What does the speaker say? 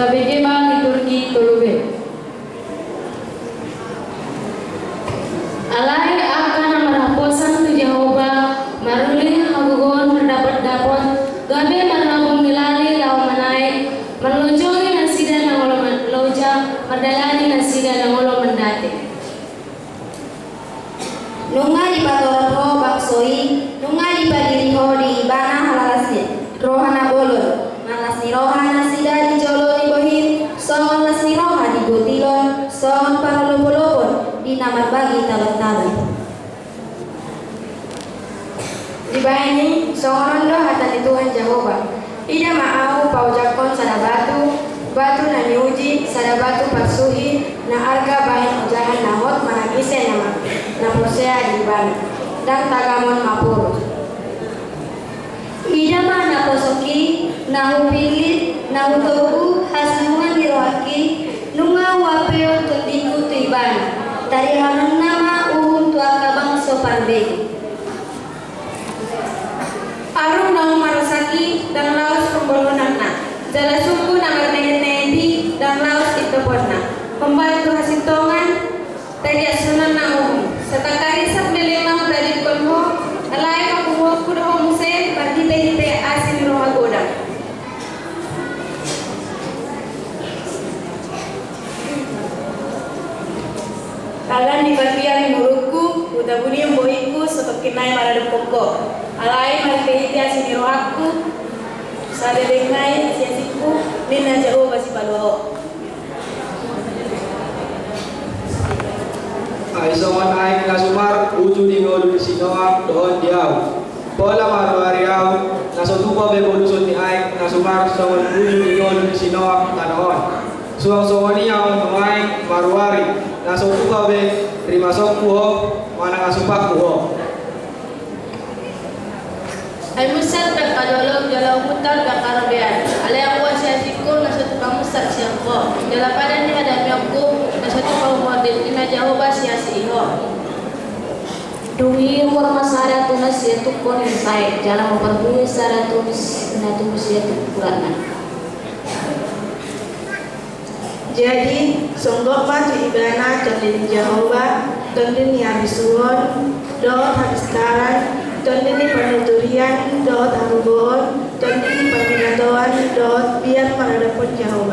Sabigema liturgi tolube. Alai akan meraposan tu Jehovah maruli hagugon mendapat gabe manabung nilali lau manai melujongi nasida nangolo loja merdalani nasida nangolo mendate. Nunga di patorot baksoi, nunga di padiriho di ibana halalasnya, rohana bolon, malasni rohana sida di jolo di bohim, songon lasni roha di botilon, songon paralopolopon di namar bagi talon-talon. Di bayani, songon rondo hatan di Tuhan Jehovah, ida ma'au paujakon sada batu na miuji, sada batu pasuhi, na arga bayan ujahan nahot managise nama. Na posea di bana dan tagamon mapurus. Ida mana posoki na hupilit na hutogu hasungan diroaki nunga wapeo tundiku tu ibana tari hanon nama uhun tua kabang soparbe. Arum nau marasaki dan laos pembolonanna jala sumbu na ngernendi dan laos itoponna pembantu hasitongan tadi asunan na uhun setakari sambil mau dari kolmo alai kamu kuda homse bagi teh asin roha goda. Kagan di bagian muruku udah buni boiku seperti naik marada pokok alai mari teh asin rohaku sade dengai siasiku nina jauh basi paluao. Aisongan aing nasumar uju di ngolu di sinoak dohon diau. Pola maruariau nasotuko be bolusut ni aing nasumar songon uju di ngolu di sinoak tanoon. Suang songoni yang mengaing maruari nasotuko be terima sok kuho mana ngasupak kuho. Ay musar tak kadolog jala umutar tak karabean. Alay ako siasiko nasatuka musar siyangko. Jala pada ni ada miyangko nasatuka umodel ina Jehovah siasi iho. Dungi umur masara tunas yaitu kon insai jala memperbuih sara tunis na tunis yaitu kurana. Jadi songgok maju ibana tondin Jehovah tondin yabisuon dot habistaran tondin penuturian dot harugon tondin perminatoan dot biar pada pun Jehovah.